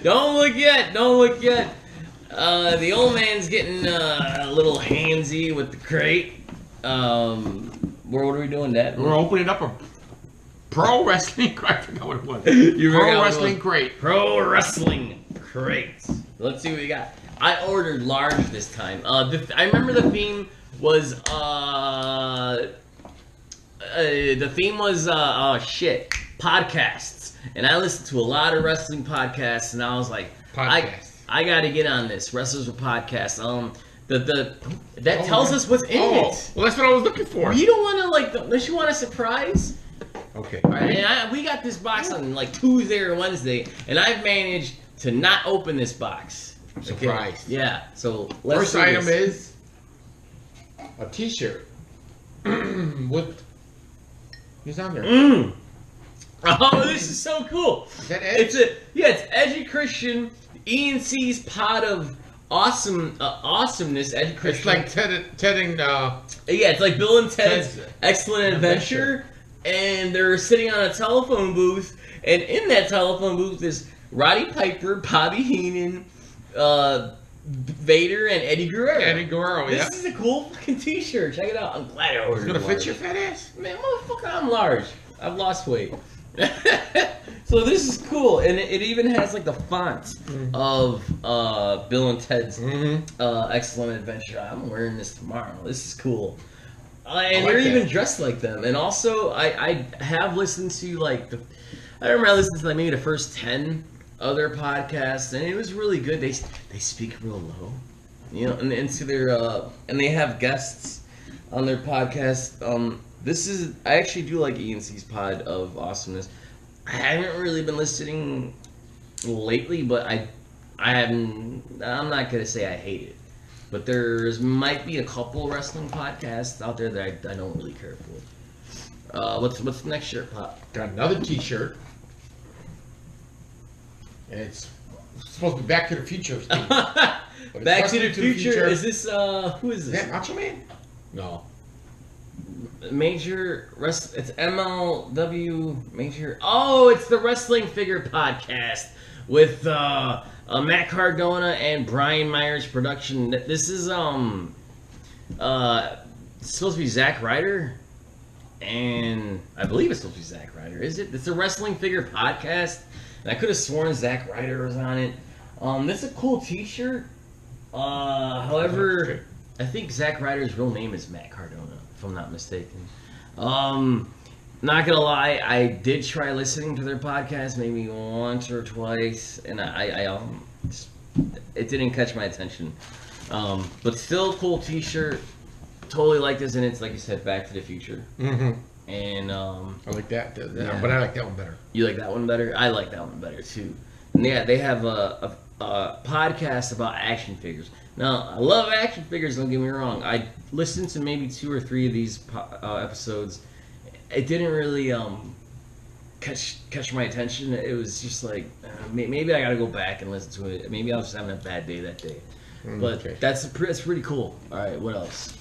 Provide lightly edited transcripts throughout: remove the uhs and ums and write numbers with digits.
Don't look yet. Don't look yet. The old man's getting a little handsy with the crate. What are we doing, Dad? We're opening up a pro wrestling crate. I forgot what it was. Pro wrestling crate. Pro wrestling crate. Let's see what we got. I ordered large this time. I remember the theme was podcasts. And I listened to a lot of wrestling podcasts, and I was like, I got to get on this. Wrestlers with podcasts. That tells us what's in it. Well, that's what I was looking for. You don't want to unless you want a surprise. Okay. And we got this box on like Tuesday or Wednesday, and I've managed to not open this box. I'm surprised. Okay? Yeah. So let's first item is a T-shirt with. Who's on there? Oh, this is so cool! Is that Edge? It's Edgy Christian, ENC's pod of awesomeness. Edgy Christian. It's like Ted and. It's like Bill and Ted's Excellent Adventure, and they're sitting on a telephone booth, and in that telephone booth is Roddy Piper, Bobby Heenan, Vader, and Eddie Guerrero. This is a cool fucking T-shirt. Check it out. I'm glad I ordered it. It's gonna fit your fat ass, man. Motherfucker, I'm large. I've lost weight. So this is cool, and it even has like the font of Bill and Ted's Excellent Adventure. I'm wearing this tomorrow. This is cool, and they're even dressed like them. And also, I have listened to I remember I listened to like maybe the first 10 of their podcasts, and it was really good. They speak real low, and into their and they have guests on their podcast. I actually do like ENC's pod of awesomeness. I haven't really been listening lately, but I'm not gonna say I hate it. But might be a couple wrestling podcasts out there that I don't really care for. What's the next shirt, Pop? Got another T-shirt. And it's supposed to be Back to the Future. Back to the Future. Is this who is this? Is that Macho Man? No. It's MLW Major. Oh, it's the Wrestling Figure Podcast with Matt Cardona and Brian Myers production. This is it's supposed to be Zack Ryder, and I believe it's supposed to be Zack Ryder. Is it? It's a Wrestling Figure Podcast, and I could have sworn Zack Ryder was on it. This is a cool T-shirt. However, I think Zack Ryder's real name is Matt Cardona, if I'm not mistaken. Not gonna lie, I did try listening to their podcast maybe once or twice, and it didn't catch my attention. But still, cool T-shirt. Totally like this, and it's like you said, Back to the Future. Mm-hmm. And I like that, but I like that one better. You like that one better? I like that one better too. And yeah, they have a podcast about action figures. Now, I love action figures, don't get me wrong. I listened to maybe 2 or 3 of these episodes. It didn't really catch my attention. It was just like, maybe I gotta go back and listen to it. Maybe I was just having a bad day that day. But okay. That's pretty cool. Alright, what else?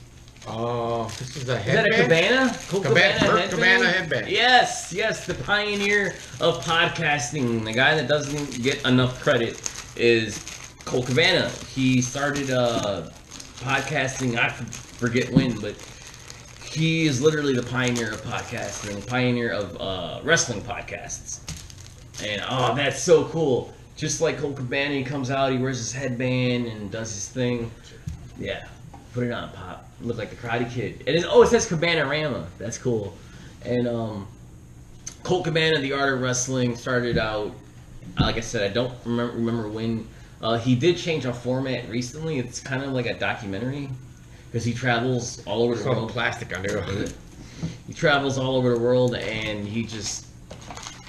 This is a headband? Is that a Cabana? Cool Cabana headband. Yes, the pioneer of podcasting. The guy that doesn't get enough credit is Colt Cabana. He started podcasting, I forget when, but he is literally the pioneer of podcasting, pioneer of wrestling podcasts. And that's so cool. Just like Colt Cabana, he comes out, he wears his headband and does his thing. Yeah, put it on, Pop. Look like the Karate Kid. It says Cabana-rama. That's cool. And Colt Cabana, The Art of Wrestling, started out, like I said, I don't remember when. He did change our format recently. It's kind of like a documentary because he travels all over the world. Plastic on there. He travels all over the world, and he just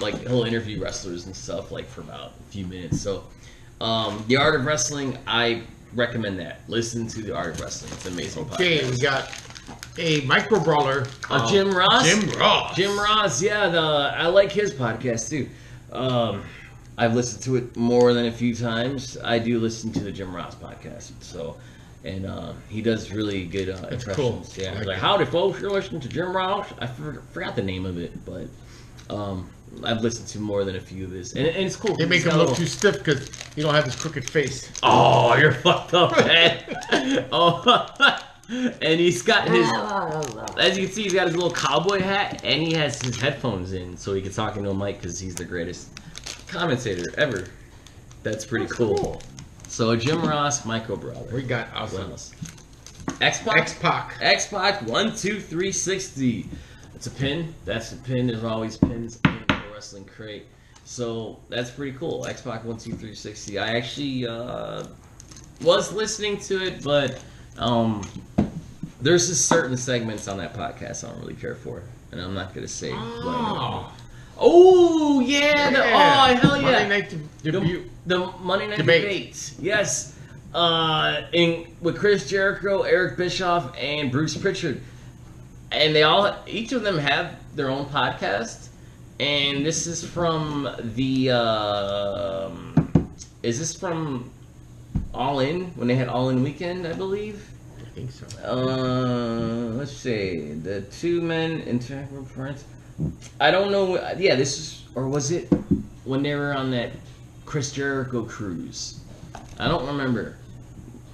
he'll interview wrestlers and stuff for about a few minutes. So, The Art of Wrestling, I recommend that. Listen to The Art of Wrestling. It's an amazing podcast. Okay, we got a micro brawler. Jim Ross. Jim Ross. Jim Ross, yeah. I like his podcast too. I've listened to it more than a few times. I do listen to the Jim Ross podcast, so, and he does really good impressions. Cool. Yeah, like howdy folks, you're listening to Jim Ross. I forgot the name of it, but I've listened to more than a few of his, and it's cool. They make him look too stiff because you don't have this crooked face. Oh, you're fucked up, man. Oh. And he's got his, as you can see, he's got his little cowboy hat, and he has his headphones in, so he can talk into a mic because he's the greatest commentator ever. That's pretty cool. So Jim Ross, Michael Brother. We got awesome. X-Pac 12360. It's a pin. That's a pin. There's always pins in the wrestling crate. So that's pretty cool. X-Pac 12360. I actually was listening to it, but there's just certain segments on that podcast I don't really care for, and I'm not gonna say. Oh yeah! Oh hell yeah! Monday Night Debut. The Monday Night Debate. Yes, with Chris Jericho, Eric Bischoff, and Bruce Pritchard, and each of them have their own podcast, and this is from the. Is this from All In when they had All In Weekend, I believe? I think so. Let's see. The two men interact with friends. I don't know. Yeah, this is, or was it when they were on that Chris Jericho cruise? I don't remember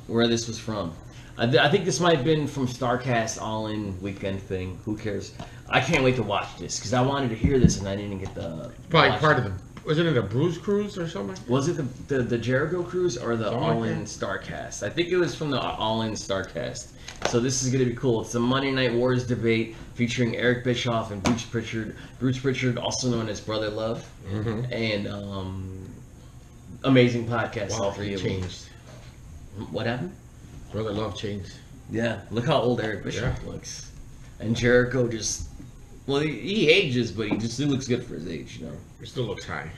where this was from. I think this might have been from StarCast All In Weekend thing. Who cares? I can't wait to watch this because I wanted to hear this and I didn't get the. Probably part of them. Wasn't it a Bruce cruise or something? Was it the Jericho cruise or the Something All like In StarCast? I think it was from the All In StarCast. So this is going to be cool. It's a Monday Night Wars debate featuring Eric Bischoff and Bruce Pritchard. Bruce Pritchard, also known as Brother Love. Mm-hmm. And amazing podcast, all three of them. Changed. What happened? Brother Love changed. Yeah, look how old Eric Bischoff looks. And Jericho just... Well, he ages, but he looks good for his age, you know. He still looks high.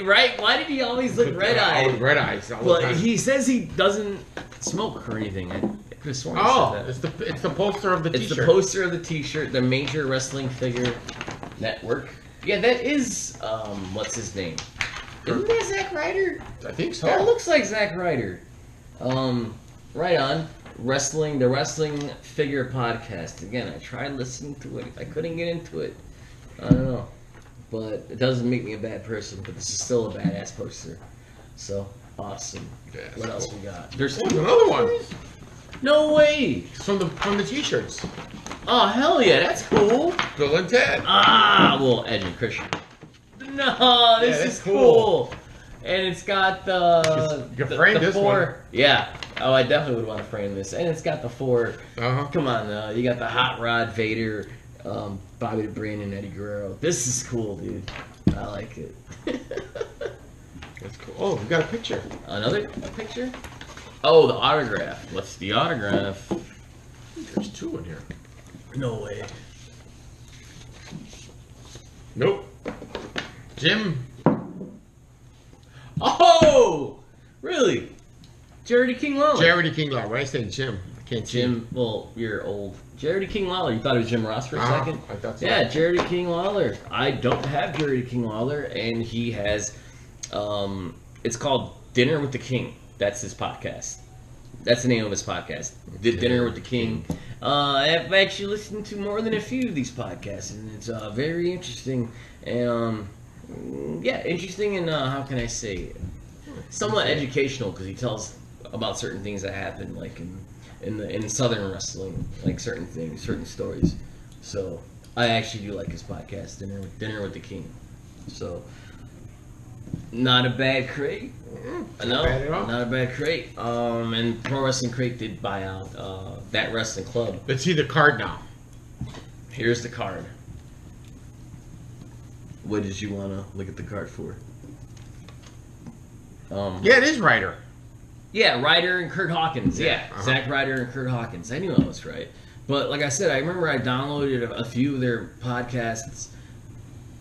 Right? Why did he always look red-eyed? Red eyes. Well, he says he doesnn't smoke or anything. I could have sworn he said that. It's the poster of the T-shirt. It's the poster of the T-shirt, the Major Wrestling Figure Network. Yeah, that is, what's his name? Isn't that Zack Ryder? I think so. That looks like Zack Ryder. Right on. The Wrestling Figure Podcast. Again, I tried listening to it. I couldn't get into it. I don't know. But it doesn't make me a bad person, but this is still a badass poster. So, awesome. Yeah, what else we got? There's another one. No way! From the T-shirts. Oh, hell yeah, that's cool. Bill and Ted. Well, Edge and Christian. No, this is cool. And it's got the four. Yeah. Oh, I definitely would want to frame this. And it's got the four. Come on, you got the Hot Rod, Vader, Bobby the Brain, and Eddie Guerrero. This is cool, dude. I like it. That's cool. Oh, we got a picture. Another picture? Oh, the autograph. What's the autograph? There's two in here. No way. Nope. Jim. Oh! Really? Jerry King Lawler. Jerry King Lawler. Why are you saying Jim? I can't see. Jim, well, you're old. Jerry King Lawler. You thought it was Jim Ross for a second? I thought so. Yeah, Jerry King Lawler. I don't have Jerry King Lawler, and he has, it's called Dinner with the King. That's his podcast. That's the name of his podcast. Dinner with the King. I've actually listened to more than a few of these podcasts, and it's very interesting. And, interesting and, how can I say, somewhat educational, because he tells about certain things that happen, like in Southern wrestling, like certain things, certain stories. So I actually do like his podcast, Dinner with the King. So not a bad crate. No, not a bad crate. And Pro Wrestling Crate did buy out That Wrestling Club. Let's see the card now. Here's the card. What did you want to look at the card for? Yeah, it is Ryder. Yeah, Ryder and Kurt Hawkins. Yeah, Zack Ryder and Kurt Hawkins. I knew I was right. But like I said, I remember I downloaded a few of their podcasts.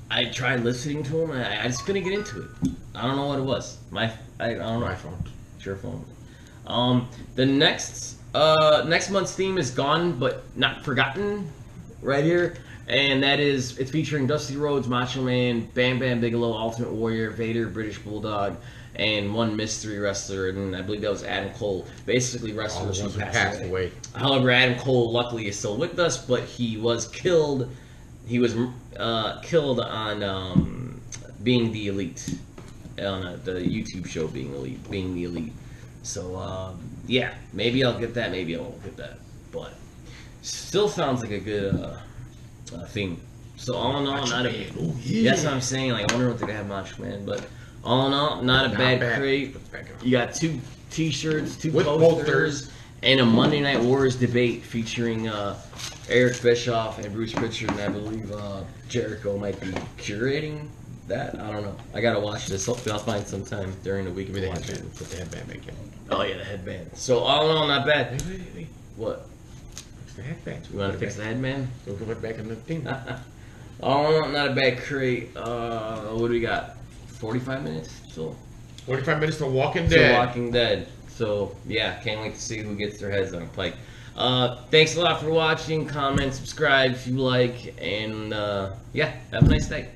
I tried listening to them, and I just couldn't get into it. I don't know what it was. I don't know. My phone. It's your phone. The next month's theme is Gone But Not Forgotten. Right here. And it's featuring Dusty Rhodes, Macho Man, Bam Bam Bigelow, Ultimate Warrior, Vader, British Bulldog, and one mystery wrestler, and I believe that was Adam Cole. Basically, wrestlers who passed away. However, Adam Cole luckily is still with us, but he was killed. He was killed on being the Elite on the YouTube show, being the Elite. So yeah, maybe I'll get that. Maybe I won't get that, but still sounds like a good theme. So all in all, not a. That's what I'm saying. Like I wonder what they're gonna have Macho Man, but. All in all, not a bad crate. You got 2 T-shirts, 2 posters, and a Monday Night Wars debate featuring Eric Bischoff and Bruce Pritchard, and I believe Jericho might be curating that. I don't know. I gotta watch this. Hopefully, I'll find some time during the week to watch it. Put the headband back in. Oh yeah, the headband. So all in all, not bad. Wait. What? Fix the headband. You want to fix the headband? We'll go back in the thing. All in all, not a bad crate. What do we got? 45 minutes. So 45 minutes to Walking Dead. Walking Dead. So yeah, can't wait to see who gets their heads on a pike. Thanks a lot for watching. Comment, subscribe if you like, and yeah, have a nice day.